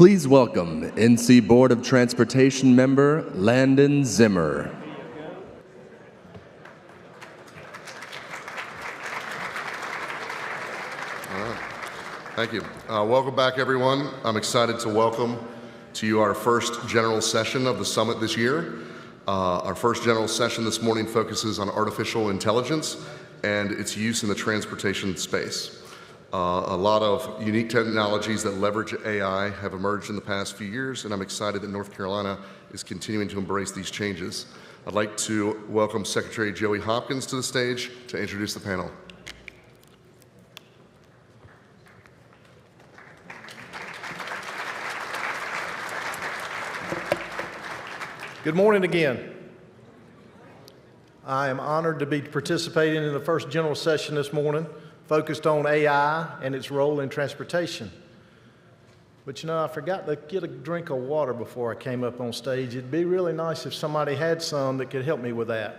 Please welcome NC Board of Transportation member Landon Zimmer. Thank you. Welcome back, everyone. I'm excited to welcome to you our first general session of the summit this year. Our first general session this morning focuses on artificial intelligence and its use in the transportation space. A lot of unique technologies that leverage AI have emerged in the past few years, and I'm excited that North Carolina is continuing to embrace these changes. I'd like to welcome Secretary Joey Hopkins to the stage to introduce the panel. Good morning again. I am honored to be participating in the first general session this morning, focused on AI and its role in transportation. But you know, I forgot to get a drink of water before I came up on stage. It'd be really nice if somebody had some that could help me with that.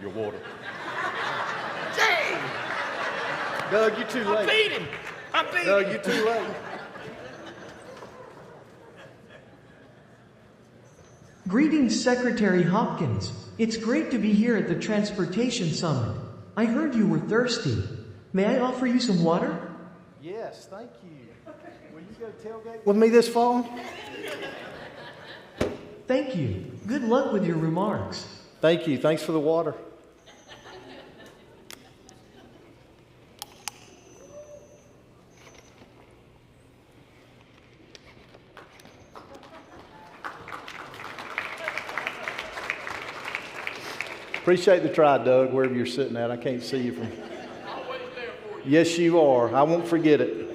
Your water. Dang! Doug, you're too late. I beat him. I beat him. Doug, you're too late. Greetings, Secretary Hopkins. It's great to be here at the Transportation Summit. I heard you were thirsty. May I offer you some water? Yes, thank you. Will you go tailgate with me this fall? Thank you. Good luck with your remarks. Thank you. Thanks for the water. Appreciate the try, Doug, wherever you're sitting at. I can't see you from. Always there for you. Yes, you are. I won't forget it.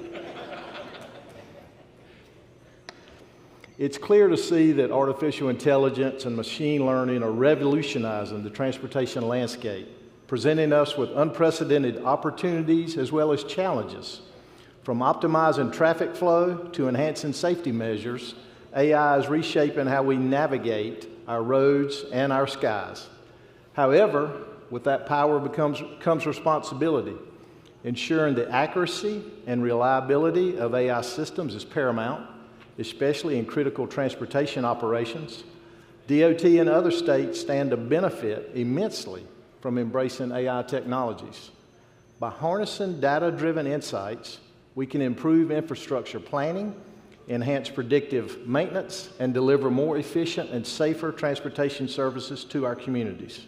It's clear to see that artificial intelligence and machine learning are revolutionizing the transportation landscape, presenting us with unprecedented opportunities as well as challenges. From optimizing traffic flow to enhancing safety measures, AI is reshaping how we navigate our roads and our skies. However, with that power comes responsibility. Ensuring the accuracy and reliability of AI systems is paramount, especially in critical transportation operations. DOT and other states stand to benefit immensely from embracing AI technologies. By harnessing data-driven insights, we can improve infrastructure planning, enhance predictive maintenance, and deliver more efficient and safer transportation services to our communities.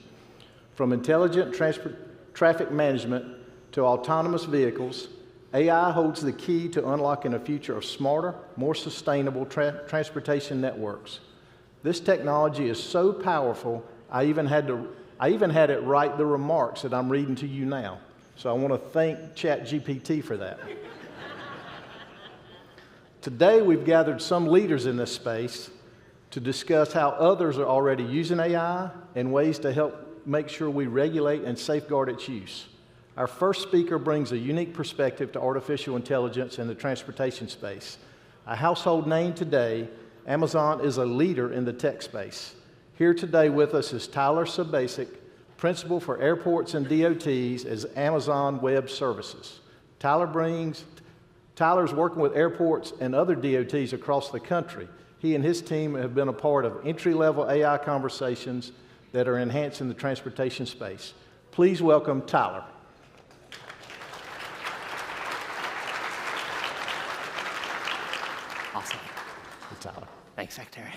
From intelligent traffic management to autonomous vehicles, AI holds the key to unlocking a future of smarter, more sustainable transportation networks. This technology is so powerful, I even had it write the remarks that I'm reading to you now. So I want to thank ChatGPT for that. Today, we've gathered some leaders in this space to discuss how others are already using AI and ways to help make sure we regulate and safeguard its use. Our first speaker brings a unique perspective to artificial intelligence in the transportation space. A household name today, Amazon is a leader in the tech space. Here today with us is Tyler Sabasic, Principal for Airports and DOTs as Amazon Web Services. Tyler's working with airports and other DOTs across the country. He and his team have been a part of entry-level AI conversations that are enhancing the transportation space. Please welcome Tyler. Awesome. Hey, Tyler. Thanks, Secretary.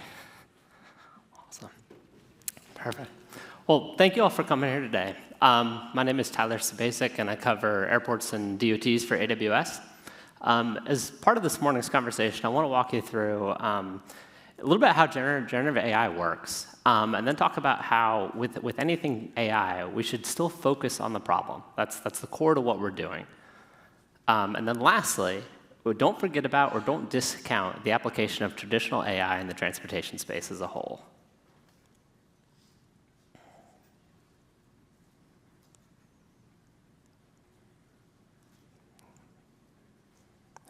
Awesome. Perfect. Well, thank you all for coming here today. My name is Tyler Sabasic, and I cover airports and DOTs for AWS. As part of this morning's conversation, I want to walk you through a little bit how generative AI works, and then talk about how, with anything AI, we should still focus on the problem. That's the core to what we're doing. And then lastly, don't forget about or don't discount the application of traditional AI in the transportation space as a whole.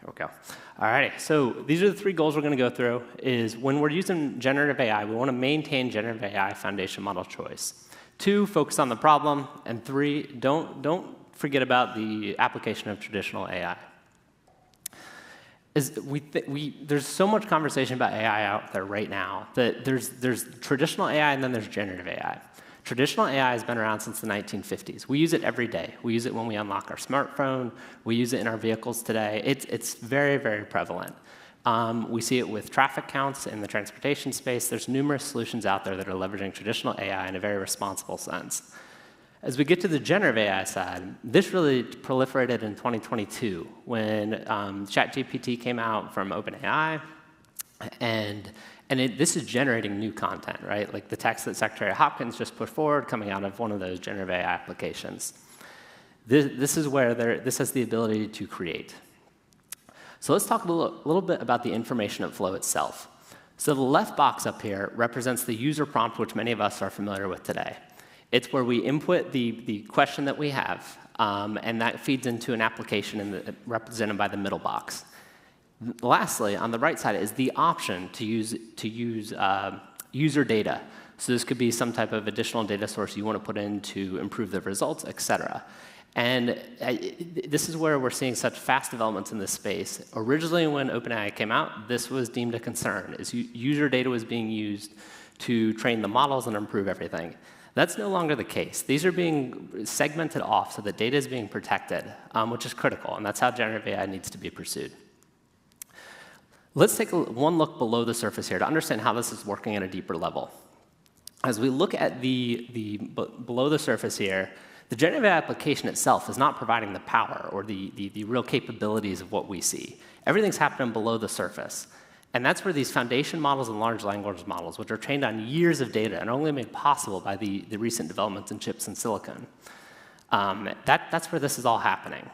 we go. All righty, so these are the 3 goals we're going to go through, is when we're using generative AI, we want to maintain generative AI foundation model choice. 2, focus on the problem, and 3, don't forget about the application of traditional AI. There's so much conversation about AI out there right now that there's traditional AI and then there's generative AI. Traditional AI has been around since the 1950s. We use it every day. We use it when we unlock our smartphone. We use it in our vehicles today. It's very, very prevalent. We see it with traffic counts in the transportation space. There's numerous solutions out there that are leveraging traditional AI in a very responsible sense. As we get to the generative AI side, this really proliferated in 2022 when ChatGPT came out from OpenAI, and this is generating new content, right? Like the text that Secretary Hopkins just put forward coming out of one of those generative AI applications. This is where this has the ability to create. So let's talk a little bit about the information flow itself. So the left box up here represents the user prompt, which many of us are familiar with today. It's where we input the question that we have, and that feeds into an application represented by the middle box. Lastly, on the right side is the option to use user data. So this could be some type of additional data source you want to put in to improve the results, et cetera. And this is where we're seeing such fast developments in this space. Originally, when OpenAI came out, this was deemed a concern, is user data was being used to train the models and improve everything. That's no longer the case. These are being segmented off so that data is being protected, which is critical, and that's how generative AI needs to be pursued. Let's take one look below the surface here to understand how this is working at a deeper level. As we look at below the surface here, the generative AI application itself is not providing the power or the real capabilities of what we see. Everything's happening below the surface. And that's where these foundation models and large language models, which are trained on years of data and only made possible by the recent developments in chips and silicon, that's where this is all happening.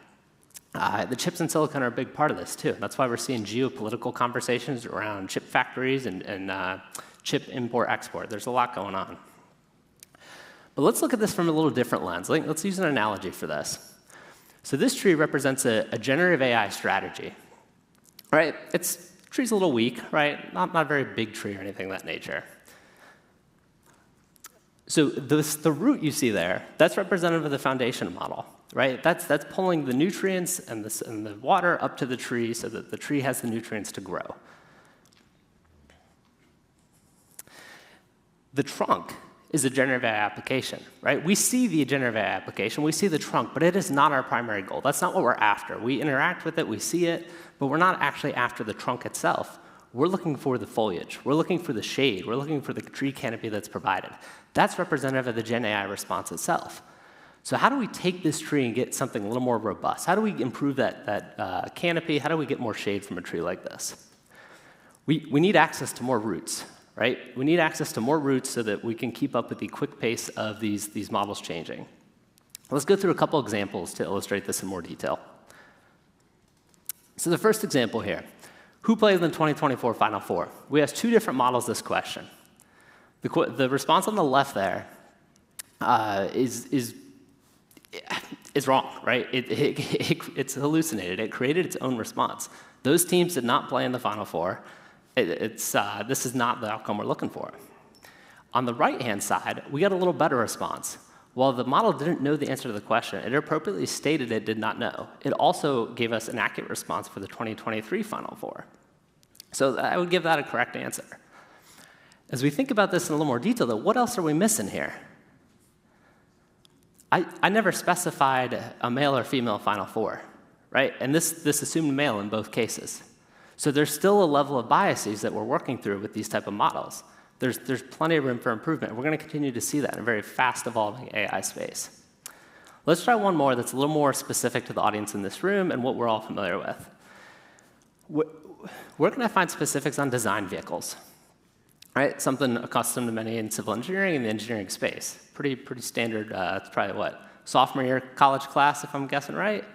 The chips and silicon are a big part of this, too. That's why we're seeing geopolitical conversations around chip factories and chip import-export. There's a lot going on. But let's look at this from a little different lens. Let's use an analogy for this. So this tree represents a generative AI strategy. Right? Tree's a little weak, right? Not a very big tree or anything of that nature. So the root you see there, that's representative of the foundation model, right? That's pulling the nutrients and the water up to the tree so that the tree has the nutrients to grow. The trunk is a generative AI application, right? We see the generative AI application, we see the trunk, but it is not our primary goal. That's not what we're after. We interact with it, we see it, but we're not actually after the trunk itself. We're looking for the foliage. We're looking for the shade. We're looking for the tree canopy that's provided. That's representative of the Gen AI response itself. So how do we take this tree and get something a little more robust? How do we improve that canopy? How do we get more shade from a tree like this? We need access to more roots, right? We need access to more roots so that we can keep up with the quick pace of these models changing. Let's go through a couple examples to illustrate this in more detail. So the first example here, who played in the 2024 Final Four? We asked 2 different models this question. The response on the left there is wrong, right? It's hallucinated. It created its own response. Those teams did not play in the Final Four. This is not the outcome we're looking for. On the right-hand side, we got a little better response. While the model didn't know the answer to the question, it appropriately stated it did not know. It also gave us an accurate response for the 2023 Final Four. So I would give that a correct answer. As we think about this in a little more detail, though, what else are we missing here? I never specified a male or female Final Four, right? And this assumed male in both cases. So there's still a level of biases that we're working through with these type of models. There's plenty of room for improvement. We're going to continue to see that in a very fast-evolving AI space. Let's try one more that's a little more specific to the audience in this room and what we're all familiar with. Where can I find specifics on design vehicles? Right? Something accustomed to many in civil engineering and the engineering space. Pretty standard, it's probably what? Sophomore year college class, if I'm guessing right.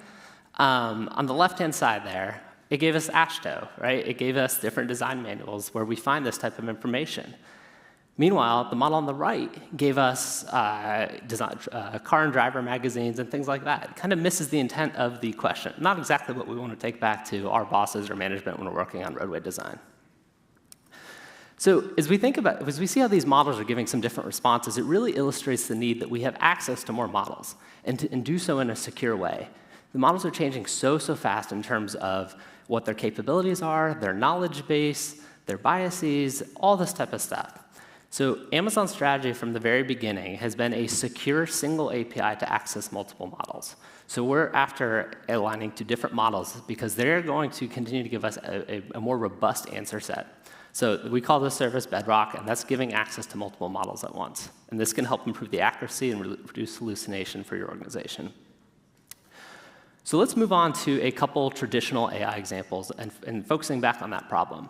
On the left-hand side there, it gave us AASHTO, right? It gave us different design manuals where we find this type of information. Meanwhile, the model on the right gave us car and driver magazines and things like that. It kind of misses the intent of the question. Not exactly what we want to take back to our bosses or management when we're working on roadway design. So as we see how these models are giving some different responses, it really illustrates the need that we have access to more models and do so in a secure way. The models are changing so fast in terms of what their capabilities are, their knowledge base, their biases, all this type of stuff. So Amazon's strategy from the very beginning has been a secure single API to access multiple models. So we're after aligning to different models because they're going to continue to give us a more robust answer set. So we call this service Bedrock, and that's giving access to multiple models at once. And this can help improve the accuracy and reduce hallucination for your organization. So let's move on to a couple traditional AI examples and focusing back on that problem.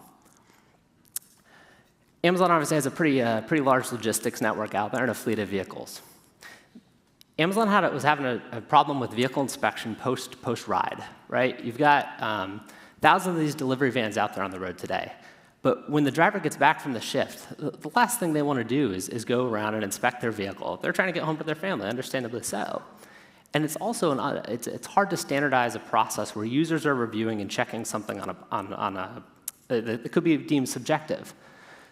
Amazon obviously has a pretty large logistics network out there and a fleet of vehicles. Amazon was having a problem with vehicle inspection post-ride, right? You've got thousands of these delivery vans out there on the road today. But when the driver gets back from the shift, the last thing they want to do is go around and inspect their vehicle. They're trying to get home to their family, understandably so. And it's also it's hard to standardize a process where users are reviewing and checking something that could be deemed subjective.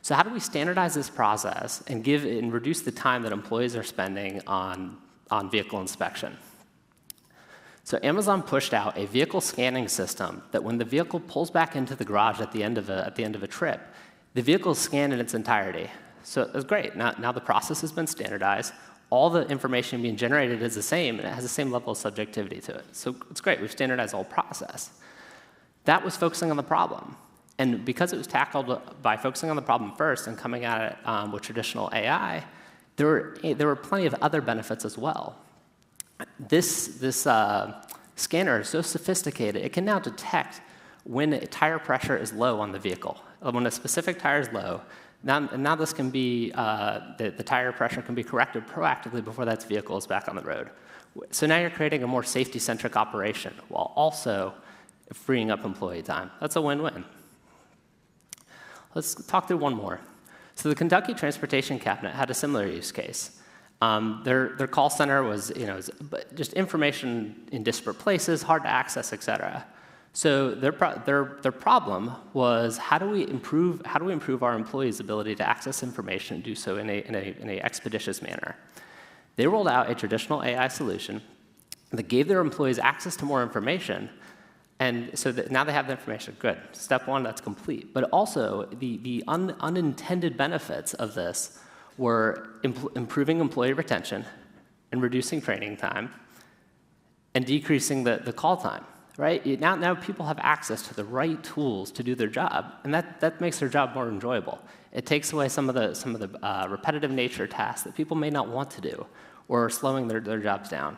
So how do we standardize this process and reduce the time that employees are spending on vehicle inspection? So Amazon pushed out a vehicle scanning system that when the vehicle pulls back into the garage at the end of a trip, the vehicle is scanned in its entirety. So it's great. Now the process has been standardized. All the information being generated is the same, and it has the same level of subjectivity to it. So it's great. We've standardized the whole process. That was focusing on the problem. And because it was tackled by focusing on the problem first and coming at it with traditional AI, there were plenty of other benefits as well. This scanner is so sophisticated, it can now detect when tire pressure is low on the vehicle. When a specific tire is low, now this can be, the tire pressure can be corrected proactively before that vehicle is back on the road. So now you're creating a more safety-centric operation while also freeing up employee time. That's a win-win. Let's talk through one more. So the Kentucky Transportation Cabinet had a similar use case. Their call center was just information in disparate places, hard to access, et cetera. So their problem was how do we improve our employees' ability to access information and do so in a expeditious manner? They rolled out a traditional AI solution that gave their employees access to more information. And so now they have the information. Good. Step one, that's complete. But also, the unintended benefits of this were improving employee retention and reducing training time and decreasing the call time, right? Now people have access to the right tools to do their job, and that makes their job more enjoyable. It takes away some of the repetitive nature tasks that people may not want to do or slowing their jobs down.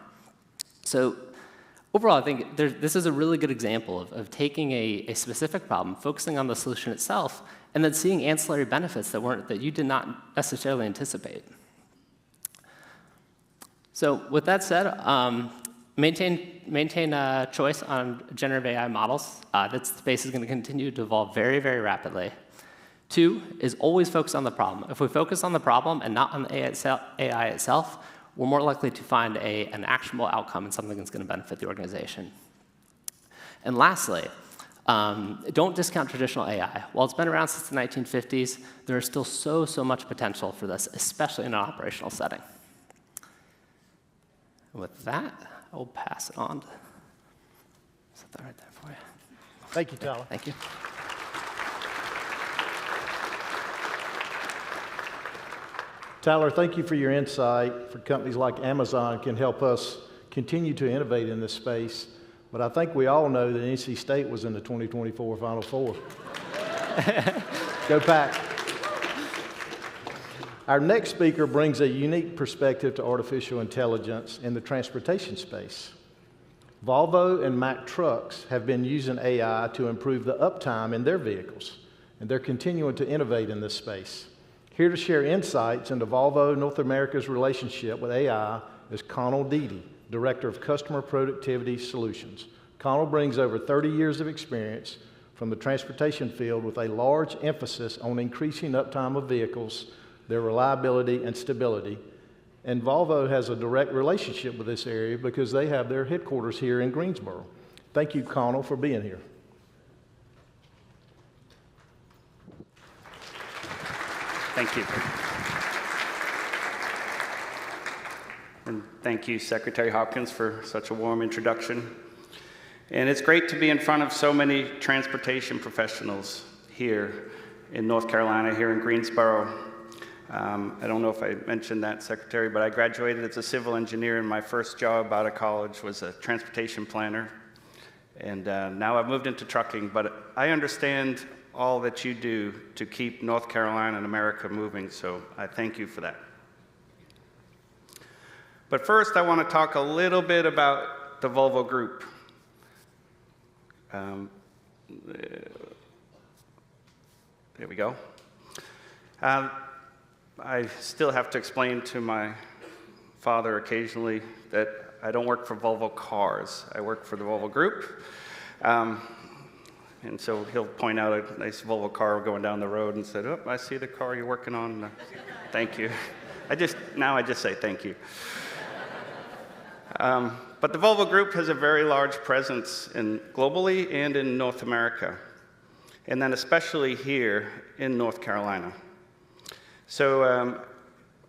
So overall, I think this is a really good example of taking a specific problem, focusing on the solution itself, and then seeing ancillary benefits that you did not necessarily anticipate. So with that said, maintain a choice on generative AI models. That space is going to continue to evolve very, very rapidly. 2 is always focus on the problem. If we focus on the problem and not on the AI itself, we're more likely to find an actionable outcome and something that's going to benefit the organization. And lastly, don't discount traditional AI. While it's been around since the 1950s, there is still so much potential for this, especially in an operational setting. And with that, I will pass it on. Set that right there for you. Thank you, Tyler. Thank you. Tyler, thank you for your insight. For companies like Amazon can help us continue to innovate in this space. But I think we all know that NC State was in the 2024 Final Four. Go Pack. Our next speaker brings a unique perspective to artificial intelligence in the transportation space. Volvo and Mack Trucks have been using AI to improve the uptime in their vehicles, and they're continuing to innovate in this space. Here to share insights into Volvo North America's relationship with AI is Connell Deedy, Director of Customer Productivity Solutions. Connell brings over 30 years of experience from the transportation field with a large emphasis on increasing uptime of vehicles their reliability and stability. And Volvo has a direct relationship with this area because they have their headquarters here in Greensboro. Thank you, Connell, for being here. Thank you. And thank you, Secretary Hopkins, for such a warm introduction. And it's great to be in front of so many transportation professionals here in North Carolina, here in Greensboro. I don't know if I mentioned that, Secretary, but I graduated as a civil engineer, and my first job out of college was a transportation planner. And now I've moved into trucking, but I understand all that you do to keep North Carolina and America moving, so I thank you for that. But first, I want to talk a little bit about the Volvo Group. There we go. I still have to explain to my father occasionally that I don't work for Volvo Cars. I work for the Volvo Group. And so he'll point out a nice Volvo car going down the road and said, "Oh, I see the car you're working on. Thank you." Now I just say thank you. But the Volvo Group has a very large presence globally and in North America, and then especially here in North Carolina. So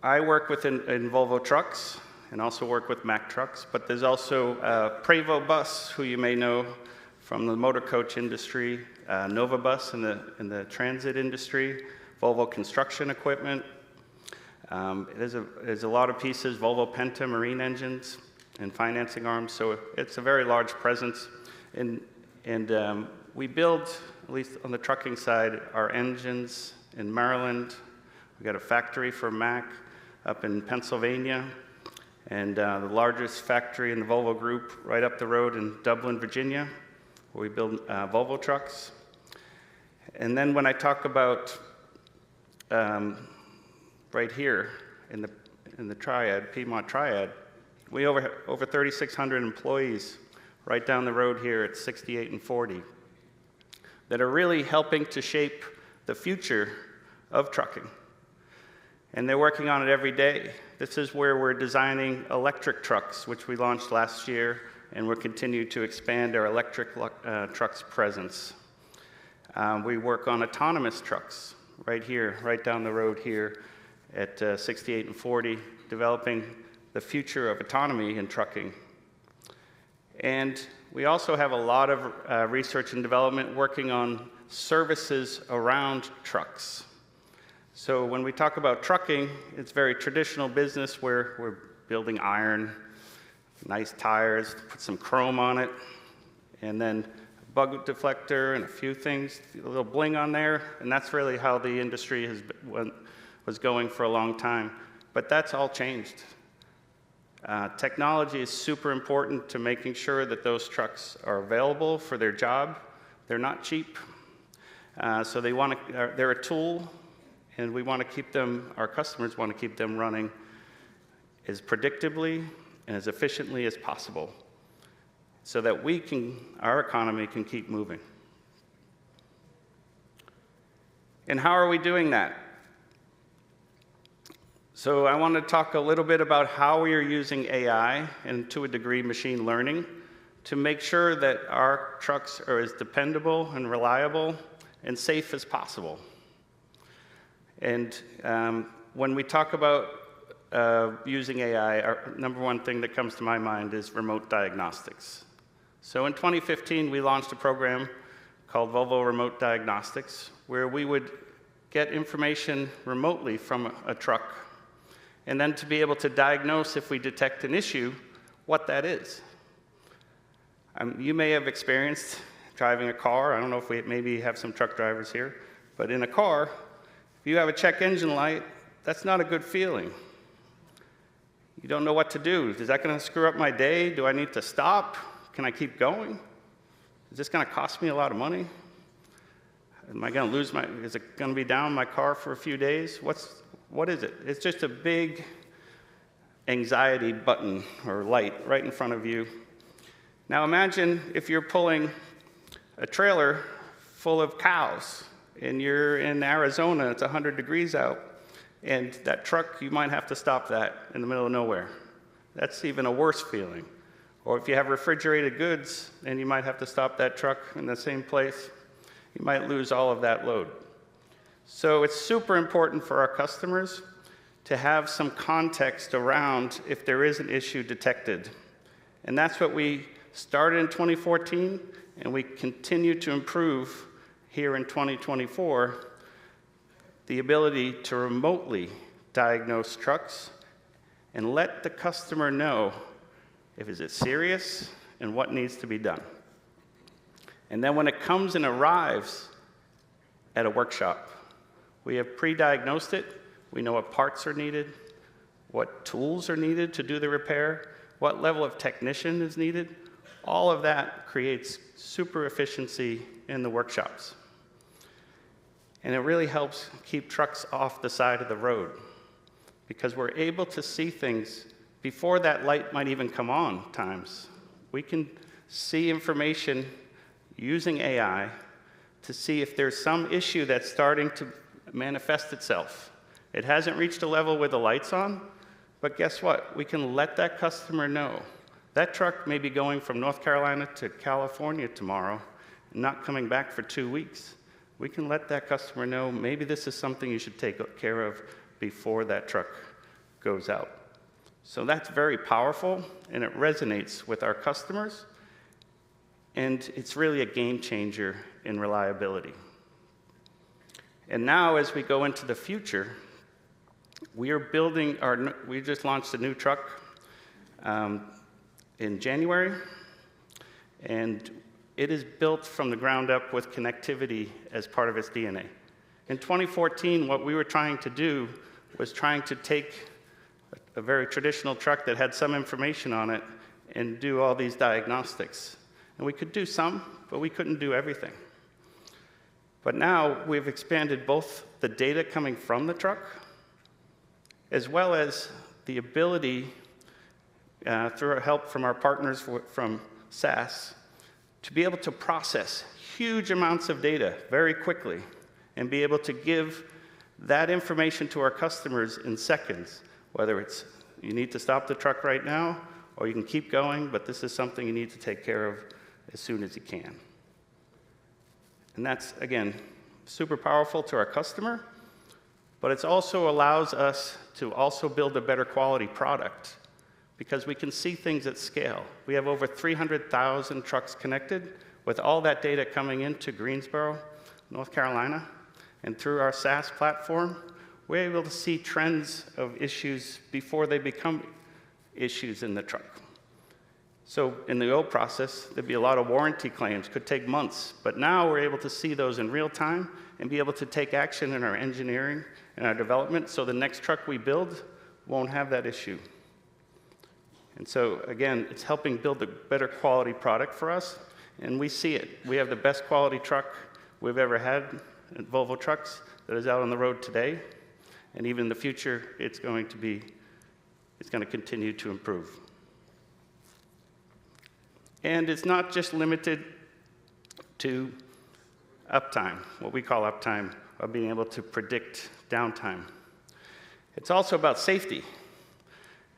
I work in Volvo Trucks and also work with Mack Trucks, but there's also Prevost Bus, who you may know from the motor coach industry, Nova Bus in the transit industry, Volvo Construction Equipment. There's a lot of pieces, Volvo Penta marine engines and financing arms, so it's a very large presence. And we build, at least on the trucking side, our engines in Maryland. We got a factory for Mack up in Pennsylvania, and the largest factory in the Volvo Group right up the road in Dublin, Virginia, where we build Volvo trucks. And then when I talk about right here in the Triad, Piedmont Triad, we over 3,600 employees right down the road here at 68 and 40 that are really helping to shape the future of trucking. And they're working on it every day. This is where we're designing electric trucks, which we launched last year, and we'll continue to expand our electric trucks presence. We work on autonomous trucks right here, right down the road here at 68 and 40, developing the future of autonomy in trucking. And we also have a lot of research and development working on services around trucks. So when we talk about trucking, it's very traditional business where we're building iron, nice tires, put some chrome on it, and then a bug deflector and a few things, a little bling on there, and that's really how the industry was going for a long time. But that's all changed. Technology is super important to making sure that those trucks are available for their job. They're not cheap, so they're a tool, and we want to keep them, our customers want to keep them running as predictably and as efficiently as possible so that our economy can keep moving. And how are we doing that? So I want to talk a little bit about how we are using AI and, to a degree, machine learning to make sure that our trucks are as dependable and reliable and safe as possible. And when we talk about using AI, our number one thing that comes to my mind is remote diagnostics. So in 2015, we launched a program called Volvo Remote Diagnostics, where we would get information remotely from a truck, and then to be able to diagnose, if we detect an issue, what that is. You may have experienced driving a car. I don't know if we maybe have some truck drivers here, but in a car, if you have a check engine light, that's not a good feeling. You don't know what to do. Is that going to screw up my day? Do I need to stop? Can I keep going? Is this going to cost me a lot of money? Am I going to lose is it going to be down my car for a few days? What is it? It's just a big anxiety button or light right in front of you. Now imagine if you're pulling a trailer full of cows and you're in Arizona, it's 100 degrees out, and that truck, you might have to stop that in the middle of nowhere. That's even a worse feeling. Or if you have refrigerated goods, and you might have to stop that truck in the same place, you might lose all of that load. So it's super important for our customers to have some context around if there is an issue detected. And that's what we started in 2014, and we continue to improve here in 2024, the ability to remotely diagnose trucks and let the customer know if it's serious and what needs to be done. And then when it comes and arrives at a workshop, we have pre-diagnosed it. We know what parts are needed, what tools are needed to do the repair, what level of technician is needed. All of that creates super efficiency in the workshops. And it really helps keep trucks off the side of the road because we're able to see things before that light might even come on times. We can see information using AI to see if there's some issue that's starting to manifest itself. It hasn't reached a level where the light's on, but guess what? We can let that customer know. That truck may be going from North Carolina to California tomorrow, and not coming back for 2 weeks. We can let that customer know maybe this is something you should take care of before that truck goes out. So that's very powerful, and it resonates with our customers, and it's really a game changer in reliability. And now, as we go into the future, we just launched a new truck in January, and it is built from the ground up with connectivity as part of its DNA. In 2014, what we were trying to do was trying to take a very traditional truck that had some information on it and do all these diagnostics. And we could do some, but we couldn't do everything. But now we've expanded both the data coming from the truck as well as the ability, through our help from our partners from SAS, to be able to process huge amounts of data very quickly and be able to give that information to our customers in seconds, whether it's you need to stop the truck right now or you can keep going, but this is something you need to take care of as soon as you can. And that's, again, super powerful to our customer, but it also allows us to also build a better quality product because we can see things at scale. We have over 300,000 trucks connected with all that data coming into Greensboro, North Carolina, and through our SaaS platform, we're able to see trends of issues before they become issues in the truck. So in the old process, there'd be a lot of warranty claims, could take months, but now we're able to see those in real time and be able to take action in our engineering and our development so the next truck we build won't have that issue. And so again, it's helping build a better quality product for us, and we see it. We have the best quality truck we've ever had at Volvo Trucks that is out on the road today, and even in the future, it's going to continue to improve. And it's not just limited to uptime, what we call uptime, or being able to predict downtime. It's also about safety.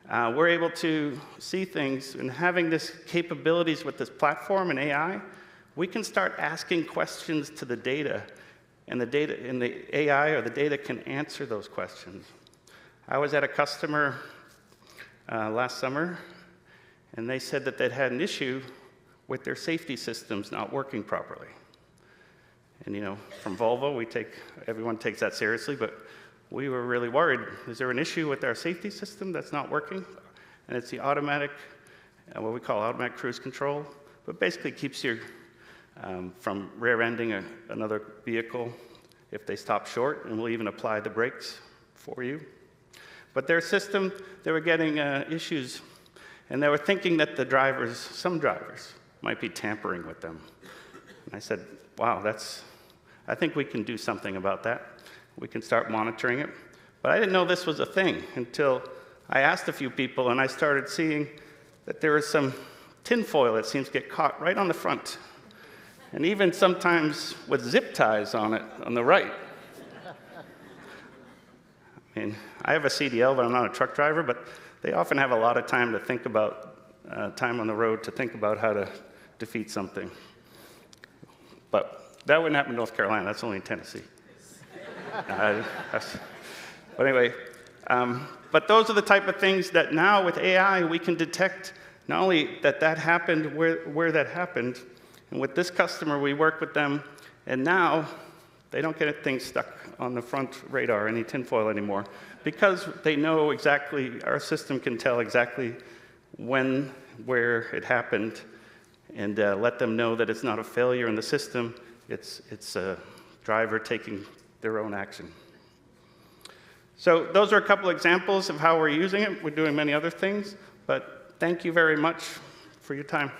We're able to see things, and having this capabilities with this platform and AI, we can start asking questions to the data, and the AI or the data can answer those questions. I was at a customer last summer, and they said that they'd had an issue with their safety systems not working properly. And you know, from Volvo, everyone takes that seriously, but we were really worried. Is there an issue with our safety system that's not working? And it's the automatic, what we call automatic cruise control, but basically keeps you from rear-ending another vehicle if they stop short, and will even apply the brakes for you. But their system, they were getting issues, and they were thinking that some drivers might be tampering with them. And I said, wow, I think we can do something about that. We can start monitoring it. But I didn't know this was a thing until I asked a few people, and I started seeing that there is some tinfoil that seems to get caught right on the front, and even sometimes with zip ties on it on the right. mean, I have a CDL, but I'm not a truck driver, but they often have a lot of time to think about, time on the road to think about how to defeat something. But that wouldn't happen in North Carolina, that's only in Tennessee. But anyway, but those are the type of things that now with AI we can detect not only that that happened, where that happened, and with this customer we work with them, and now they don't get things stuck on the front radar, any tinfoil anymore, because they know exactly, our system can tell exactly when, where it happened, and let them know that it's not a failure in the system, it's a driver taking their own action. So those are a couple examples of how we're using it. We're doing many other things, but thank you very much for your time.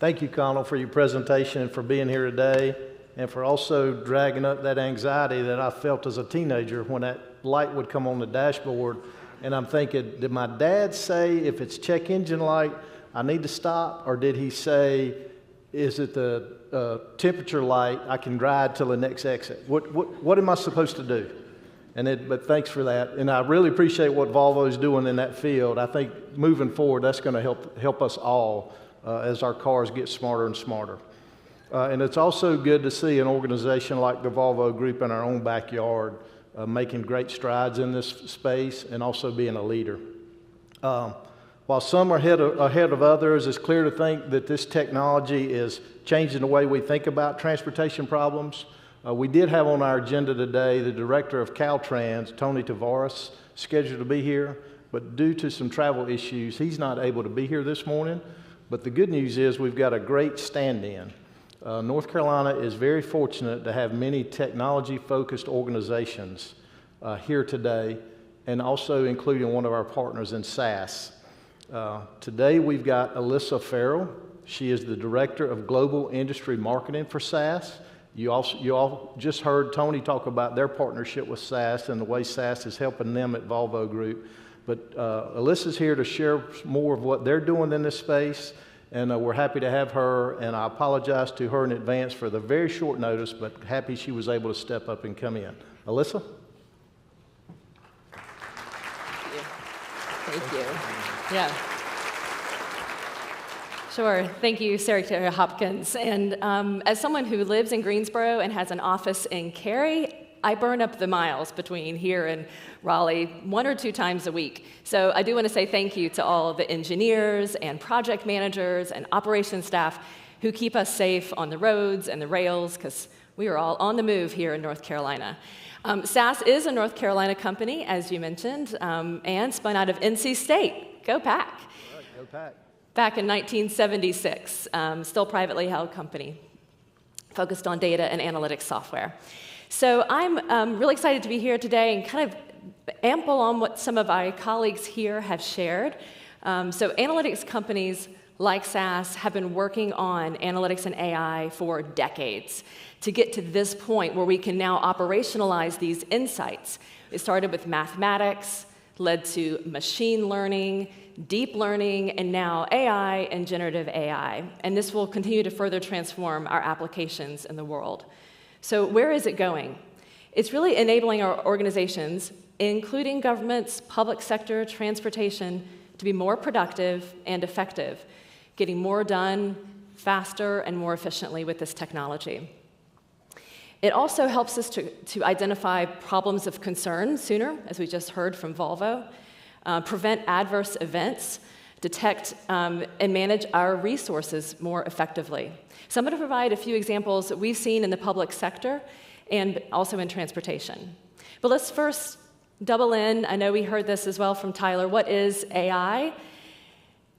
Thank you, Connell, for your presentation and for being here today, and for also dragging up that anxiety that I felt as a teenager when that light would come on the dashboard. And I'm thinking, did my dad say if it's check engine light, I need to stop? Or did he say, is it the temperature light, I can ride till the next exit? What am I supposed to do? But thanks for that. And I really appreciate what Volvo is doing in that field. I think moving forward, that's going to help us all as our cars get smarter and smarter. And it's also good to see an organization like the Volvo Group in our own backyard making great strides in this space and also being a leader. While some are ahead of others, it's clear to think that this technology is changing the way we think about transportation problems. We did have on our agenda today the director of Caltrans, Tony Tavares, scheduled to be here, but due to some travel issues, he's not able to be here this morning. But the good news is we've got a great stand-in. North Carolina is very fortunate to have many technology-focused organizations here today, and also including one of our partners in SAS. Today we've got Alyssa Farrell. She is the Director of Global Industry Marketing for SAS. You all just heard Tony talk about their partnership with SAS and the way SAS is helping them at Volvo Group. But Alyssa's here to share more of what they're doing in this space, and we're happy to have her, and I apologize to her in advance for the very short notice, but happy she was able to step up and come in. Alyssa? Thank you. Yeah. Sure. Thank you, Secretary Hopkins. And as someone who lives in Greensboro and has an office in Cary, I burn up the miles between here and Raleigh 1 or 2 times a week. So I do want to say thank you to all the engineers and project managers and operations staff who keep us safe on the roads and the rails, because we are all on the move here in North Carolina. SAS is a North Carolina company, as you mentioned, and spun out of NC State. Go Pack. All right, go Pack. Back in 1976, still privately held company, focused on data and analytics software. So I'm really excited to be here today and kind of ample on what some of my colleagues here have shared. So analytics companies like SAS have been working on analytics and AI for decades to get to this point where we can now operationalize these insights. It started with mathematics, led to machine learning, deep learning, and now AI and generative AI. And this will continue to further transform our applications in the world. So where is it going? It's really enabling our organizations, including governments, public sector, transportation, to be more productive and effective, getting more done faster and more efficiently with this technology. It also helps us to identify problems of concern sooner, as we just heard from Volvo, prevent adverse events, detect and manage our resources more effectively. So I'm going to provide a few examples that we've seen in the public sector and also in transportation. But let's first double in. I know we heard this as well from Tyler. What is AI?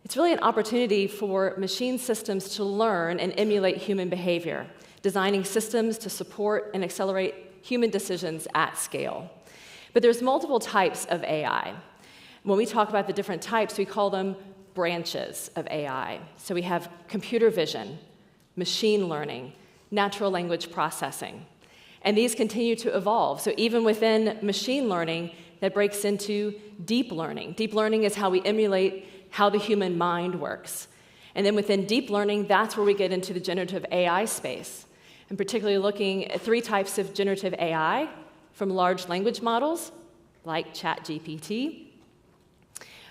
It's really an opportunity for machine systems to learn and emulate human behavior, designing systems to support and accelerate human decisions at scale. But there's multiple types of AI. When we talk about the different types, we call them branches of AI. So we have computer vision, machine learning, natural language processing. And these continue to evolve. So even within machine learning, that breaks into deep learning. Deep learning is how we emulate how the human mind works. And then within deep learning, that's where we get into the generative AI space, and particularly looking at 3 types of generative AI, from large language models, like ChatGPT,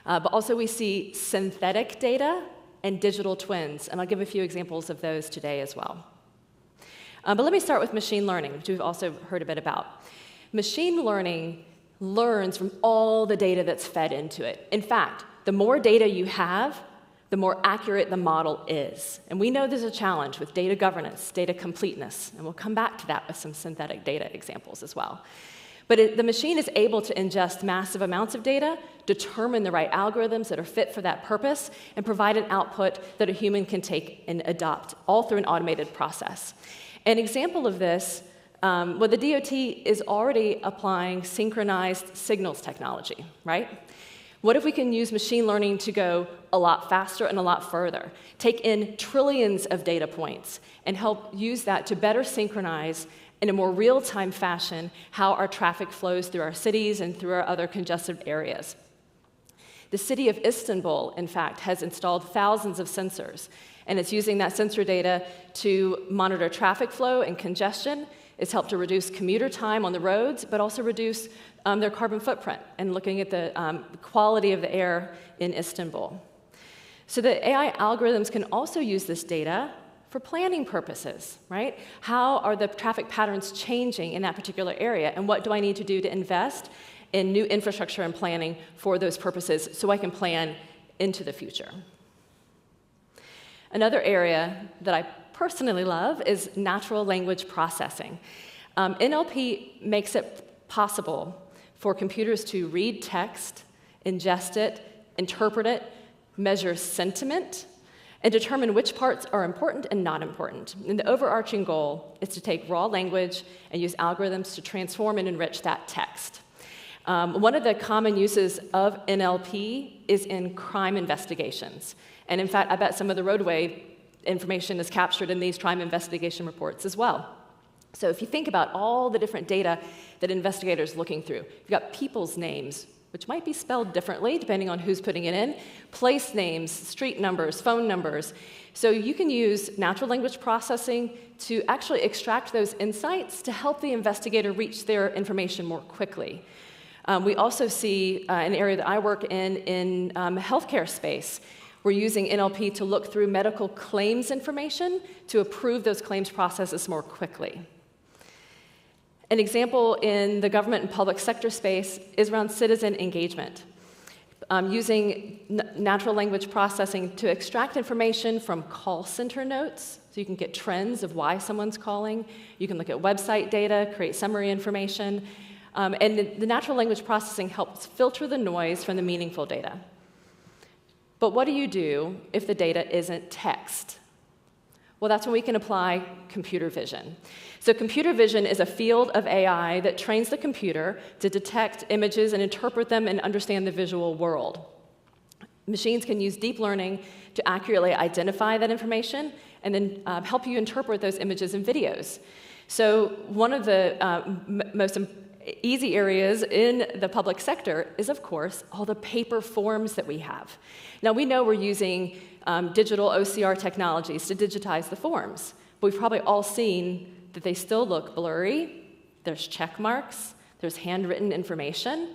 but also we see synthetic data and digital twins, and I'll give a few examples of those today as well. But let me start with machine learning, which we've also heard a bit about. Machine learning learns from all the data that's fed into it. In fact, the more data you have, the more accurate the model is. And we know there's a challenge with data governance, data completeness, and we'll come back to that with some synthetic data examples as well. But the machine is able to ingest massive amounts of data, determine the right algorithms that are fit for that purpose, and provide an output that a human can take and adopt, all through an automated process. An example of this, well, the DOT is already applying synchronized signals technology, right? What if we can use machine learning to go a lot faster and a lot further, take in trillions of data points, and help use that to better synchronize in a more real-time fashion how our traffic flows through our cities and through our other congested areas? The city of Istanbul, in fact, has installed thousands of sensors, and it's using that sensor data to monitor traffic flow and congestion. It's helped to reduce commuter time on the roads, but also reduce their carbon footprint, and looking at the quality of the air in Istanbul. So the AI algorithms can also use this data for planning purposes, right? How are the traffic patterns changing in that particular area, and what do I need to do to invest in new infrastructure and planning for those purposes so I can plan into the future? Another area that I personally love is natural language processing. NLP makes it possible for computers to read text, ingest it, interpret it, measure sentiment, and determine which parts are important and not important. And the overarching goal is to take raw language and use algorithms to transform and enrich that text. One of the common uses of NLP is in crime investigations. And in fact, I bet some of the roadway information is captured in these crime investigation reports as well. So if you think about all the different data that investigators are looking through, you've got people's names, which might be spelled differently depending on who's putting it in, place names, street numbers, phone numbers. So you can use natural language processing to actually extract those insights to help the investigator reach their information more quickly. We also see an area that I work in healthcare space. We're using NLP to look through medical claims information to approve those claims processes more quickly. An example in the government and public sector space is around citizen engagement, using natural language processing to extract information from call center notes, so you can get trends of why someone's calling. You can look at website data, create summary information, and the natural language processing helps filter the noise from the meaningful data. But what do you do if the data isn't text? Well, that's when we can apply computer vision. So computer vision is a field of AI that trains the computer to detect images and interpret them and understand the visual world. Machines can use deep learning to accurately identify that information and then help you interpret those images and videos. So one of the most easy areas in the public sector is, of course, all the paper forms that we have. Now, we know we're using digital OCR technologies to digitize the forms, but we've probably all seen that they still look blurry. There's check marks, there's handwritten information,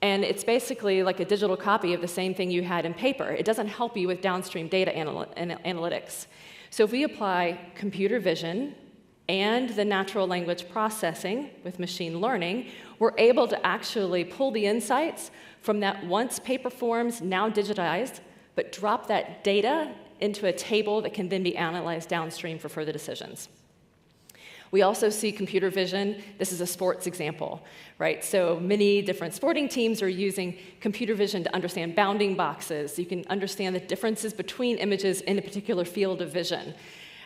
and it's basically like a digital copy of the same thing you had in paper. It doesn't help you with downstream data analytics. So if we apply computer vision and the natural language processing with machine learning, we're able to actually pull the insights from that once paper forms, now digitized, but drop that data into a table that can then be analyzed downstream for further decisions. We also see computer vision. This is a sports example, right? So many different sporting teams are using computer vision to understand bounding boxes. You can understand the differences between images in a particular field of vision.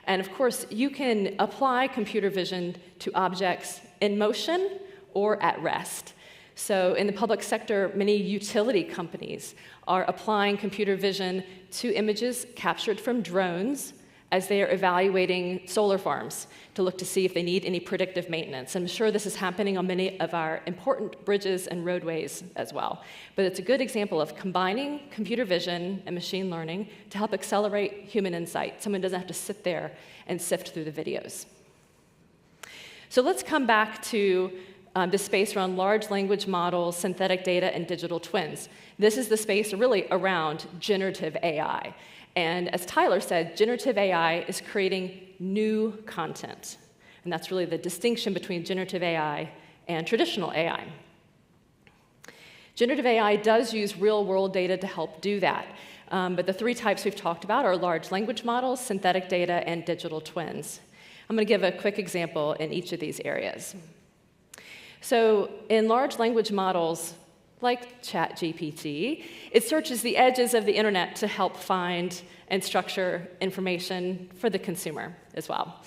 And of course, you can apply computer vision to objects in motion or at rest. So in the public sector, many utility companies are applying computer vision to images captured from drones as they are evaluating solar farms to look to see if they need any predictive maintenance. I'm sure this is happening on many of our important bridges and roadways as well. But it's a good example of combining computer vision and machine learning to help accelerate human insight. Someone doesn't have to sit there and sift through the videos. So let's come back to the space around large language models, synthetic data, and digital twins. This is the space really around generative AI. And as Tyler said, generative AI is creating new content. And that's really the distinction between generative AI and traditional AI. Generative AI does use real-world data to help do that. But the three types we've talked about are large language models, synthetic data, and digital twins. I'm going to give a quick example in each of these areas. So in large language models, like ChatGPT, it searches the edges of the internet to help find and structure information for the consumer as well.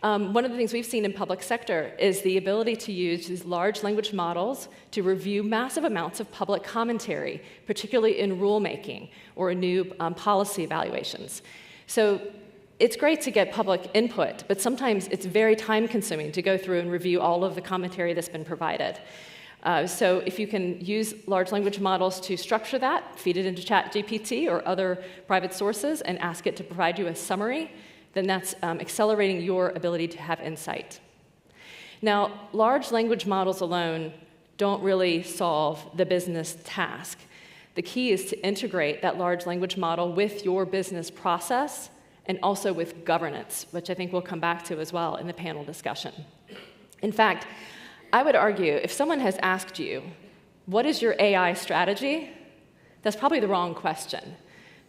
One of the things we've seen in public sector is the ability to use these large language models to review massive amounts of public commentary, particularly in rulemaking or in new policy evaluations. So it's great to get public input, but sometimes it's very time-consuming to go through and review all of the commentary that's been provided. So if you can use large language models to structure that, feed it into ChatGPT or other private sources, and ask it to provide you a summary, then that's accelerating your ability to have insight. Now, large language models alone don't really solve the business task. The key is to integrate that large language model with your business process and also with governance, which I think we'll come back to as well in the panel discussion. In fact, I would argue if someone has asked you, what is your AI strategy? That's probably the wrong question.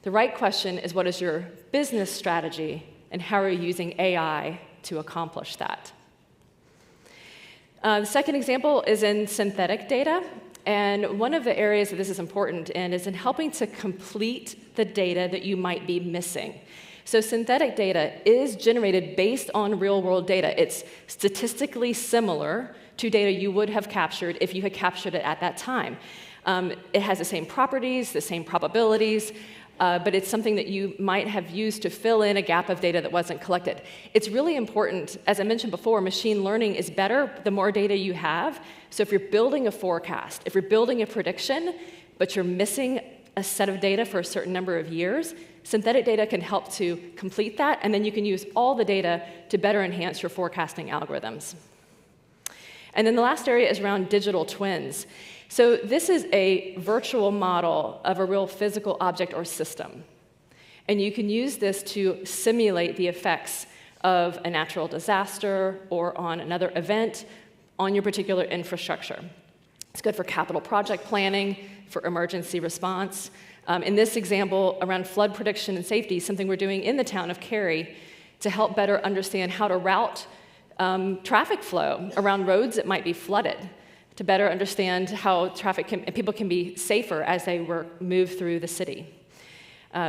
The right question is, what is your business strategy and how are you using AI to accomplish that? The second example is in synthetic data. And one of the areas that this is important in is in helping to complete the data that you might be missing. So synthetic data is generated based on real-world data. It's statistically similar to data you would have captured if you had captured it at that time. It has the same properties, the same probabilities, but it's something that you might have used to fill in a gap of data that wasn't collected. It's really important, as I mentioned before, machine learning is better the more data you have. So if you're building a forecast, if you're building a prediction, but you're missing a set of data for a certain number of years, synthetic data can help to complete that, and then you can use all the data to better enhance your forecasting algorithms. And then the last area is around digital twins. So this is a virtual model of a real physical object or system. And you can use this to simulate the effects of a natural disaster or on another event on your particular infrastructure. It's good for capital project planning, for emergency response. In this example, around flood prediction and safety, something we're doing in the town of Cary to help better understand how to route traffic flow around roads that might be flooded, to better understand how people can be safer as they move through the city.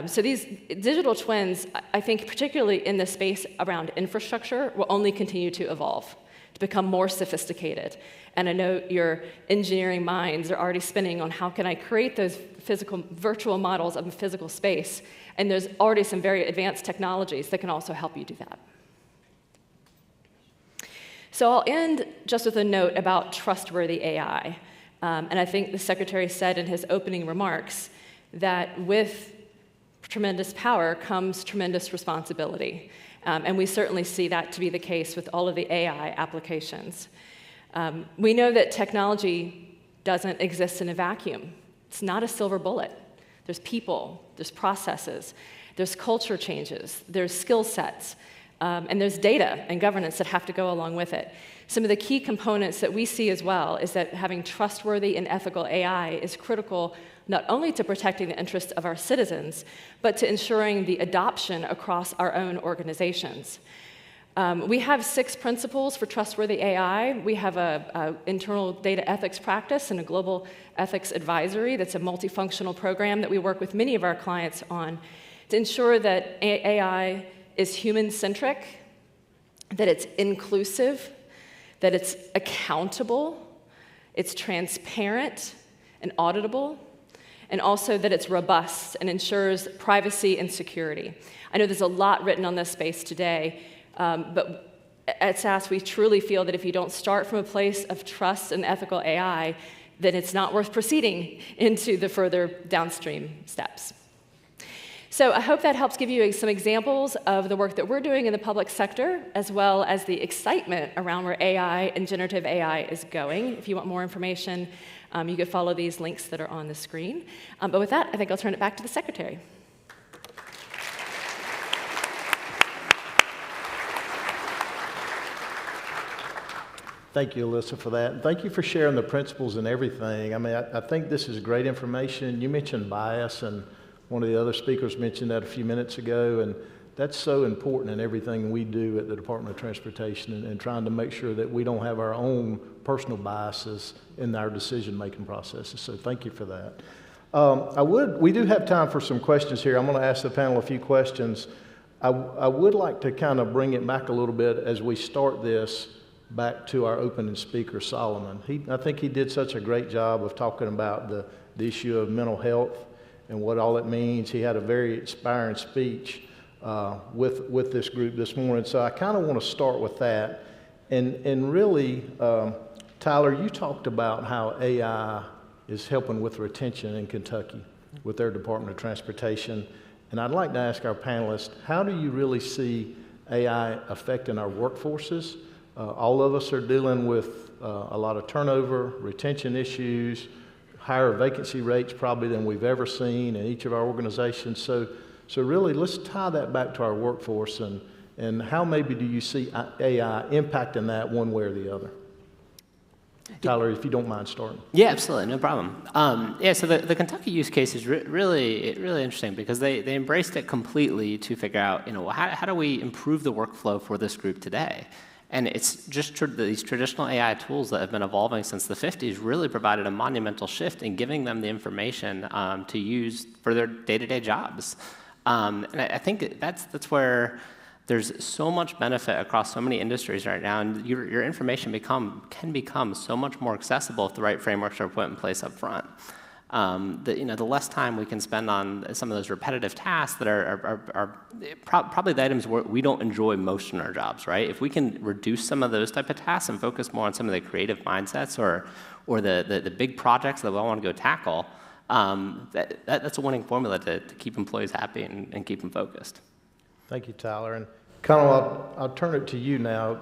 So these digital twins, I think particularly in the space around infrastructure, will only continue to evolve, to become more sophisticated. And I know your engineering minds are already spinning on how can I create those physical, virtual models of a physical space, and there's already some very advanced technologies that can also help you do that. So I'll end just with a note about trustworthy AI. And I think the Secretary said in his opening remarks that with tremendous power comes tremendous responsibility. And we certainly see that to be the case with all of the AI applications. We know that technology doesn't exist in a vacuum. It's not a silver bullet. There's people, there's processes, there's culture changes, there's skill sets, and there's data and governance that have to go along with it. Some of the key components that we see as well is that having trustworthy and ethical AI is critical not only to protecting the interests of our citizens, but to ensuring the adoption across our own organizations. We have 6 principles for trustworthy AI. We have an internal data ethics practice and a global ethics advisory that's a multifunctional program that we work with many of our clients on to ensure that AI is human-centric, that it's inclusive, that it's accountable, it's transparent and auditable, and also that it's robust and ensures privacy and security. I know there's a lot written on this space today, but at SAS, we truly feel that if you don't start from a place of trust and ethical AI, then it's not worth proceeding into the further downstream steps. So I hope that helps give you some examples of the work that we're doing in the public sector, as well as the excitement around where AI and generative AI is going. If you want more information, you can follow these links that are on the screen. But with that, I think I'll turn it back to the Secretary. Thank you, Alyssa, for that. And thank you for sharing the principles and everything. I mean, I think this is great information. You mentioned bias, and one of the other speakers mentioned that a few minutes ago, and that's so important in everything we do at the Department of Transportation, and trying to make sure that we don't have our own personal biases in our decision-making processes. So thank you for that. We do have time for some questions here. I'm going to ask the panel a few questions. I would like to kind of bring it back a little bit as we start this back to our opening speaker, Solomon. I think he did such a great job of talking about the issue of mental health and what all it means. He had a very inspiring speech with this group this morning. So I kind of want to start with that. And really, Tyler, you talked about how AI is helping with retention in Kentucky with their Department of Transportation. And I'd like to ask our panelists, how do you really see AI affecting our workforces? All of us are dealing with a lot of turnover, retention issues, higher vacancy rates probably than we've ever seen in each of our organizations. So really, let's tie that back to our workforce, and how maybe do you see AI impacting that one way or the other? Tyler, if you don't mind starting. Yeah, absolutely, no problem. So the Kentucky use case is really interesting because they embraced it completely to figure out, how do we improve the workflow for this group today? And it's just these traditional AI tools that have been evolving since the 50s really provided a monumental shift in giving them the information to use for their day-to-day jobs. And I think that's where there's so much benefit across so many industries right now, and your information can become so much more accessible if the right frameworks are put in place up front. The less time we can spend on some of those repetitive tasks that are probably the items where we don't enjoy most in our jobs, right? If we can reduce some of those type of tasks and focus more on some of the creative mindsets or the big projects that we all want to go tackle, that's a winning formula to keep employees happy and keep them focused. Thank you, Tyler. And Connell, I'll turn it to you now.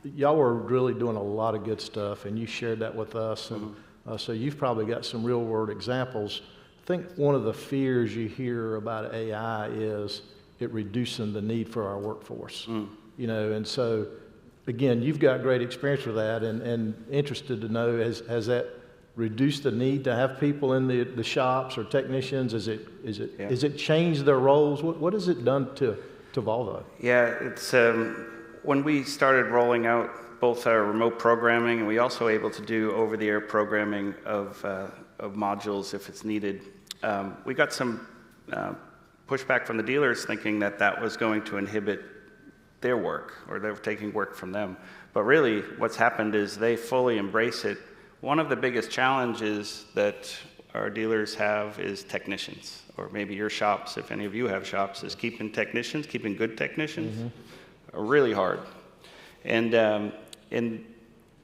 Y'all were really doing a lot of good stuff, and you shared that with us. And so you've probably got some real-world examples. I think one of the fears you hear about AI is it reducing the need for our workforce. And so, again, you've got great experience with that, and interested to know, has that reduced the need to have people in the shops or technicians? Is it changed their roles? What has it done to Volvo? Yeah, it's when we started rolling out both our remote programming, and we also were able to do over-the-air programming of modules if it's needed. We got some pushback from the dealers thinking that was going to inhibit their work, or they were taking work from them. But really, what's happened is they fully embrace it. One of the biggest challenges that our dealers have is technicians, or maybe your shops, if any of you have shops, is keeping good technicians, are really hard. And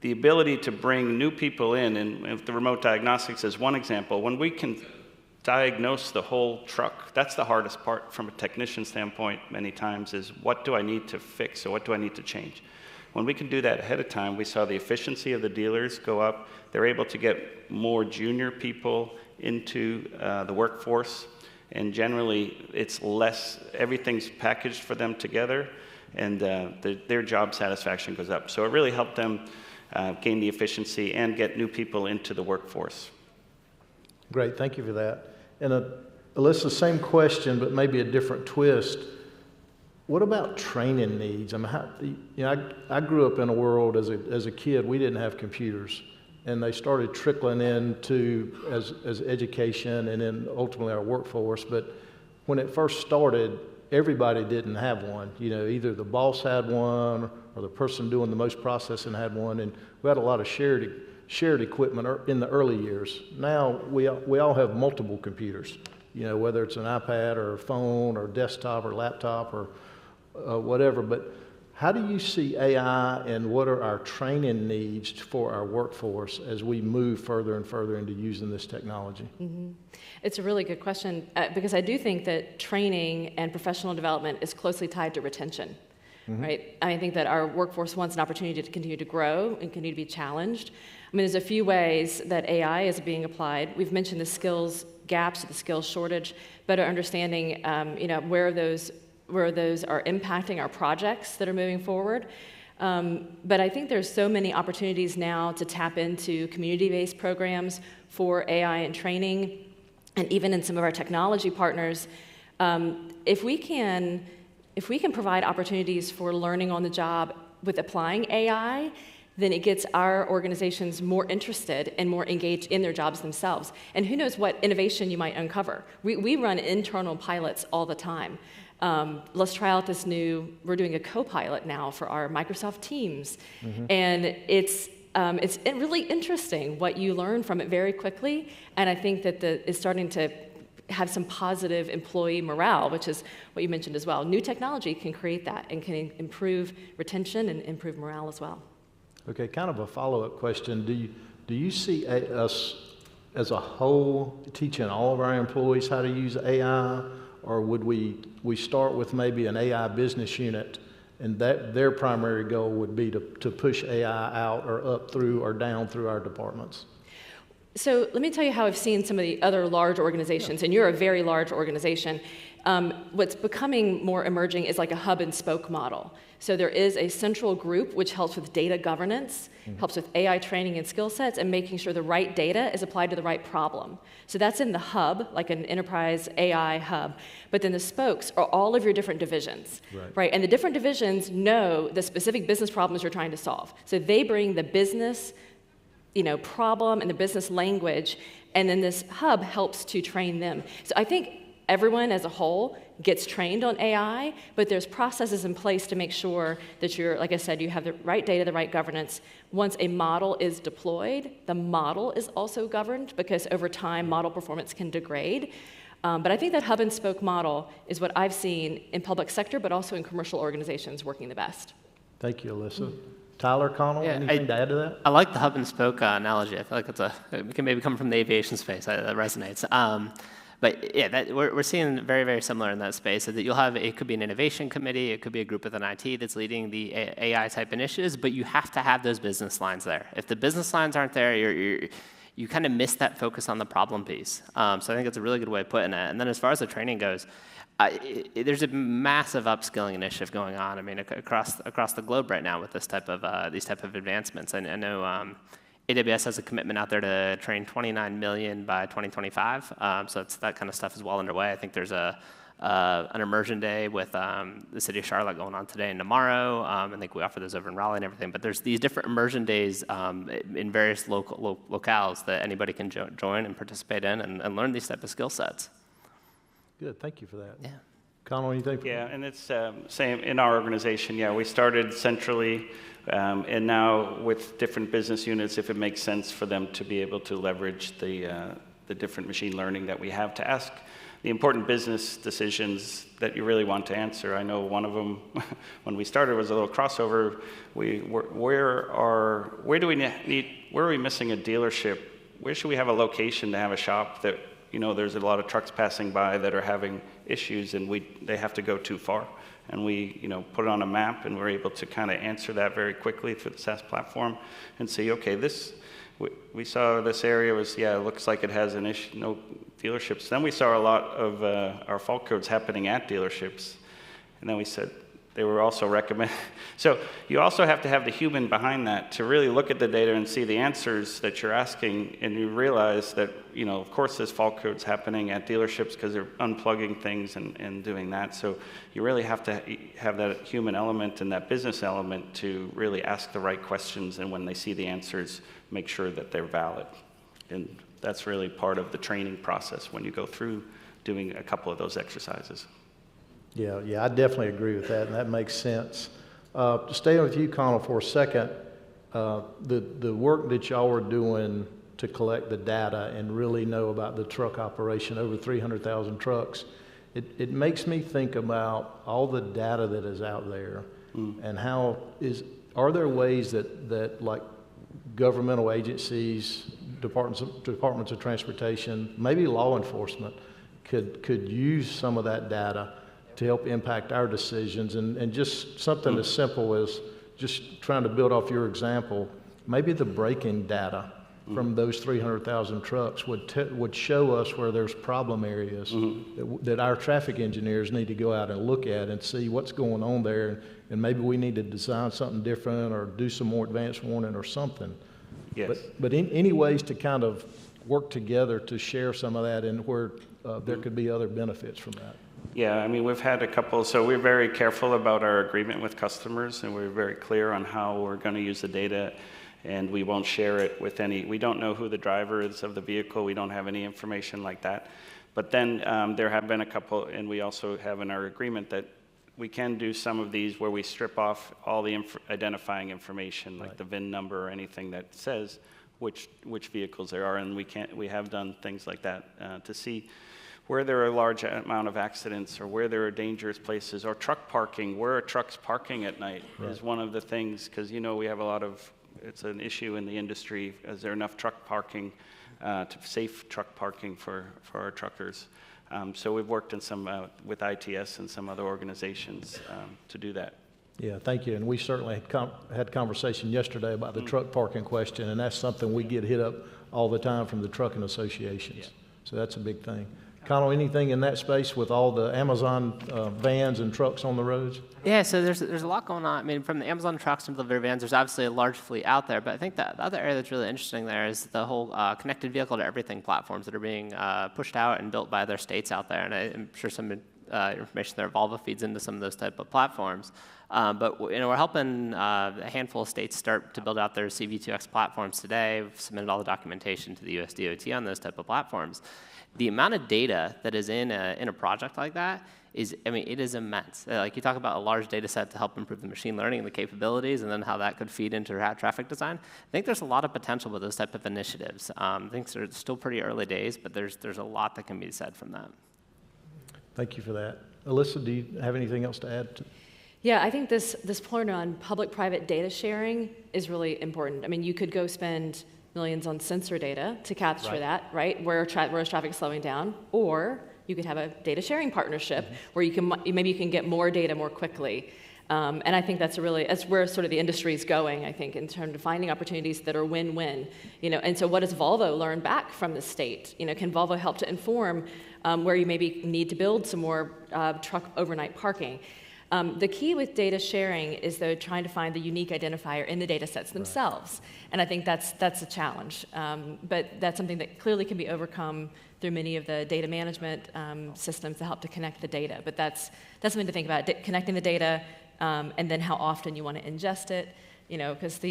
the ability to bring new people in, and if the remote diagnostics is one example, when we can diagnose the whole truck, that's the hardest part from a technician standpoint many times, is what do I need to fix or what do I need to change? When we can do that ahead of time, we saw the efficiency of the dealers go up. They're able to get more junior people into the workforce, and generally it's everything's packaged for them together, and their job satisfaction goes up. So it really helped them gain the efficiency and get new people into the workforce. Great, thank you for that. And Alyssa, same question, but maybe a different twist. What about training needs? I mean, I grew up in a world as a kid, we didn't have computers, and they started trickling into as education and then ultimately our workforce. But when it first started, everybody didn't have one. Either the boss had one or the person doing the most processing had one, and we had a lot of shared shared equipment in the early years. Now we all have multiple computers, whether it's an iPad or a phone or desktop or laptop or whatever. But how do you see AI and what are our training needs for our workforce as we move further and further into using this technology? Mm-hmm. It's a really good question because I do think that training and professional development is closely tied to retention, right? I think that our workforce wants an opportunity to continue to grow and continue to be challenged. I mean, there's a few ways that AI is being applied. We've mentioned the skills gaps, the skills shortage, better understanding, where those are impacting our projects that are moving forward. But I think there's so many opportunities now to tap into community-based programs for AI and training, and even in some of our technology partners. If we can provide opportunities for learning on the job with applying AI, then it gets our organizations more interested and more engaged in their jobs themselves. And who knows what innovation you might uncover. We run internal pilots all the time. Let's try out this we're doing a co-pilot now for our Microsoft Teams. And it's really interesting what you learn from it very quickly. And I think that it's starting to have some positive employee morale, which is what you mentioned as well. New technology can create that and can improve retention and improve morale as well. Okay, kind of a follow-up question. Do you see us as a whole teaching all of our employees how to use AI, or would we start with maybe an AI business unit and that their primary goal would be to push AI out or up through or down through our departments? So let me tell you how I've seen some of the other large organizations, and you're a very large organization. What's becoming more emerging is like a hub and spoke model. So there is a central group which helps with data governance, helps with AI training and skill sets, and making sure the right data is applied to the right problem. So that's in the hub, like an enterprise AI hub. But then the spokes are all of your different divisions, right? And the different divisions know the specific business problems you're trying to solve. So they bring the business problem and the business language, and then this hub helps to train them. So I think everyone as a whole gets trained on AI, but there's processes in place to make sure that like I said, you have the right data, the right governance. Once a model is deployed, the model is also governed because over time, model performance can degrade. But I think that hub and spoke model is what I've seen in public sector, but also in commercial organizations working the best. Thank you, Alyssa. Tyler, Connell, anything to add to that? I like the hub and spoke analogy. I feel like it can maybe come from the aviation space. That resonates. But yeah, we're seeing very, very similar in that space. So that it could be an innovation committee, it could be a group within IT that's leading the AI type initiatives, but you have to have those business lines there. If the business lines aren't there, you kind of miss that focus on the problem piece. So I think it's a really good way of putting it. And then as far as the training goes, there's a massive upskilling initiative going on. I mean, across the globe right now with these type of advancements. I know AWS has a commitment out there to train 29 million by 2025. So that kind of stuff is well underway. I think there's an immersion day with the city of Charlotte going on today and tomorrow. I think we offer those over in Raleigh and everything. But there's these different immersion days in various locales that anybody can join and participate in and learn these type of skill sets. Good, thank you for that. Yeah. Connell, anything? Yeah, and it's same in our organization. Yeah, we started centrally, and now with different business units, if it makes sense for them to be able to leverage the different machine learning that we have to ask the important business decisions that you really want to answer. I know one of them, when we started, was a little crossover. Where are we missing a dealership? Where should we have a location to have a shop that there's a lot of trucks passing by that are having issues and they have to go too far. And we, put it on a map and we're able to kind of answer that very quickly through the SaaS platform and see, okay, we saw this area it looks like it has an issue, no dealerships. Then we saw a lot of our fault codes happening at dealerships. And then we said, they were also recommended. So you also have to have the human behind that to really look at the data and see the answers that you're asking, and you realize that, of course there's fault codes happening at dealerships because they're unplugging things and doing that. So you really have to have that human element and that business element to really ask the right questions, and when they see the answers, make sure that they're valid. And that's really part of the training process when you go through doing a couple of those exercises. Yeah, I definitely agree with that, and that makes sense. To stay with you, Connell, for a second, the work that y'all are doing to collect the data and really know about the truck operation, over 300,000 trucks, it makes me think about all the data that is out there and are there ways that like governmental agencies, departments of transportation, maybe law enforcement could use some of that data to help impact our decisions, and just something as simple as just trying to build off your example, maybe the braking data from those 300,000 trucks would show us where there's problem areas that our traffic engineers need to go out and look at and see what's going on there, and maybe we need to design something different or do some more advanced warning or something. Yes. But any ways to kind of work together to share some of that and where there could be other benefits from that. Yeah, I mean, we've had a couple, so we're very careful about our agreement with customers, and we're very clear on how we're going to use the data, and we won't share it with we don't know who the driver is of the vehicle, we don't have any information like that. But then there have been a couple, and we also have in our agreement that we can do some of these where we strip off all the identifying information, like the VIN number or anything that says which vehicles there are, and we have done things like that to see where there are a large amount of accidents or where there are dangerous places, or truck parking, where are trucks parking at night is one of the things, because we have it's an issue in the industry. Is there enough truck parking, safe truck parking for our truckers? So we've worked in with ITS and some other organizations to do that. Yeah, thank you. And we certainly had conversation yesterday about the truck parking question, and that's something we get hit up all the time from the trucking associations. Yeah. So that's a big thing. Connell, anything in that space with all the Amazon vans and trucks on the roads? Yeah, so there's a lot going on. I mean, from the Amazon trucks to delivery vans, there's obviously a large fleet out there, but I think that the other area that's really interesting there is the whole connected vehicle to everything platforms that are being pushed out and built by other states out there, and I'm sure some information there, Volvo feeds into some of those type of platforms. But we're helping a handful of states start to build out their CV2X platforms today. We've submitted all the documentation to the US DOT on those type of platforms. The amount of data that is in a project like that it is immense. Like you talk about a large data set to help improve the machine learning and the capabilities, and then how that could feed into traffic design. I think there's a lot of potential with those type of initiatives. I think they're still pretty early days, but there's a lot that can be said from that. Thank you for that. Alyssa, do you have anything else to add? Yeah, I think this point on public-private data sharing is really important. I mean, you could go spend millions on sensor data to capture that, right? Where is traffic slowing down? Or you could have a data sharing partnership where maybe you can get more data more quickly. And I think that's where sort of the industry is going, I think, in terms of finding opportunities that are win-win. And so what does Volvo learn back from the state? Can Volvo help to inform where you maybe need to build some more truck overnight parking? The key with data sharing is, though, trying to find the unique identifier in the data sets themselves. And I think that's a challenge. But that's something that clearly can be overcome through many of the data management systems that help to connect the data. But that's something to think about, connecting the data, and then how often you want to ingest it. Because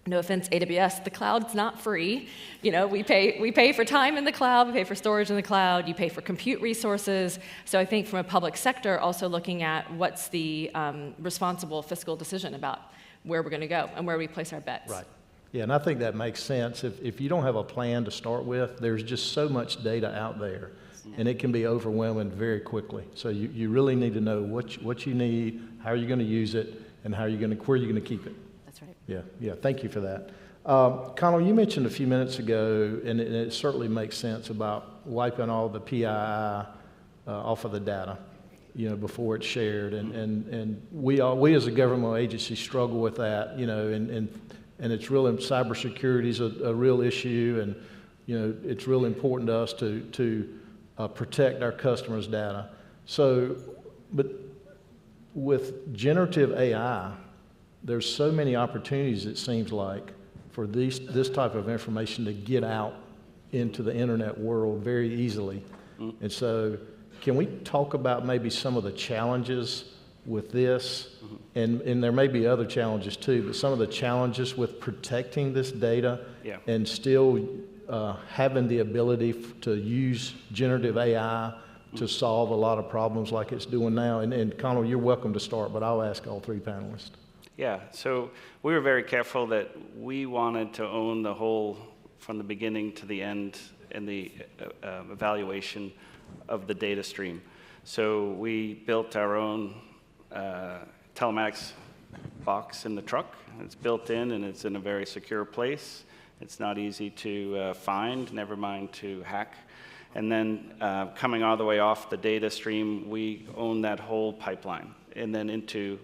no offense, AWS, the cloud's not free. We pay for time in the cloud, we pay for storage in the cloud, you pay for compute resources. So I think from a public sector, also looking at what's the responsible fiscal decision about where we're going to go and where we place our bets. Right. Yeah, and I think that makes sense. If you don't have a plan to start with, there's just so much data out there, and it can be overwhelming very quickly. So you really need to know what you need, how you're going to use it, and where you're going to keep it. That's right. Yeah, thank you for that. Connell, you mentioned a few minutes ago, and it certainly makes sense about wiping all the PII off of the data, before it's shared. And we as a governmental agency struggle with that, and it's really, cybersecurity is a real issue, and it's really important to us to protect our customers' data. So, but with generative AI, there's so many opportunities, it seems like, for this type of information to get out into the internet world very easily. And so can we talk about maybe some of the challenges with this? And there may be other challenges too, but some of the challenges with protecting this data and still having the ability to use generative AI to solve a lot of problems like it's doing now. And Connell, you're welcome to start, but I'll ask all three panelists. Yeah, so we were very careful that we wanted to own the whole, from the beginning to the end, and the evaluation of the data stream. So we built our own telematics box in the truck. It's built in, and it's in a very secure place. It's not easy to find, never mind to hack. And then coming all the way off the data stream, we own that whole pipeline. And then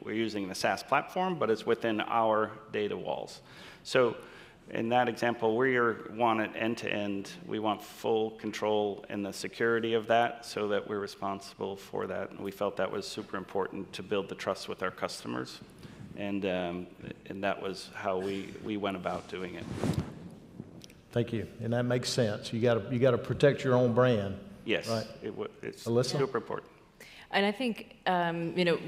we're using the SaaS platform, but it's within our data walls. So in that example, we want it end-to-end. We want full control in the security of that so that we're responsible for that. And we felt that was super important to build the trust with our customers. And that was how we went about doing it. Thank you. And that makes sense. You got to protect your own brand. Yes, right? It's Alyssa? super important. And I think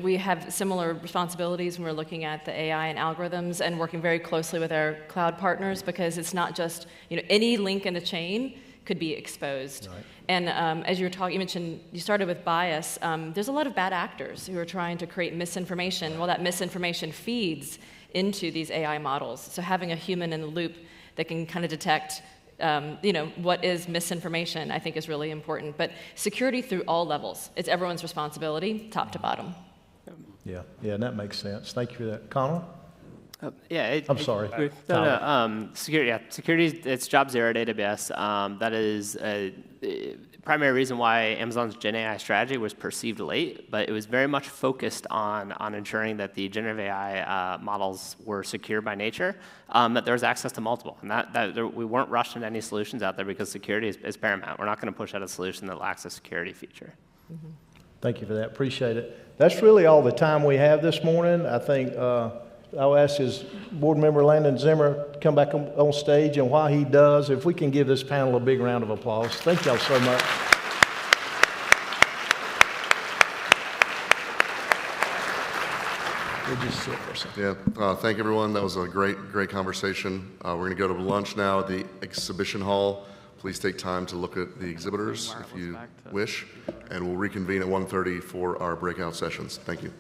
we have similar responsibilities when we're looking at the AI and algorithms and working very closely with our cloud partners, because it's not just any link in the chain could be exposed. Right. And as you were talking, you started with bias. There's a lot of bad actors who are trying to create misinformation. Well, that misinformation feeds into these AI models. So having a human in the loop that can kind of detect what is misinformation, I think, is really important. But security through all levels. It's everyone's responsibility, top to bottom. Yeah, and that makes sense. Thank you for that. Connell? I'm sorry. Security, it's job zero at AWS. That is primary reason why Amazon's Gen AI strategy was perceived late, but it was very much focused on ensuring that the generative AI models were secure by nature, that there was access to multiple, and that we weren't rushing any solutions out there because security is paramount. We're not going to push out a solution that lacks a security feature. Mm-hmm. Thank you for that. Appreciate it. That's really all the time we have this morning. I think I'll ask his board member, Landon Zimmer, to come back on stage, and while he does, if we can give this panel a big round of applause. Thank y'all so much. We'll just sit for a second. Yeah, thank everyone. That was a great conversation. We're going to go to lunch now at the exhibition hall. Please take time to look at the exhibitors if you wish, and we'll reconvene at 1:30 for our breakout sessions. Thank you.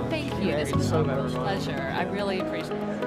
Thank you. This was a pleasure. I really appreciate it.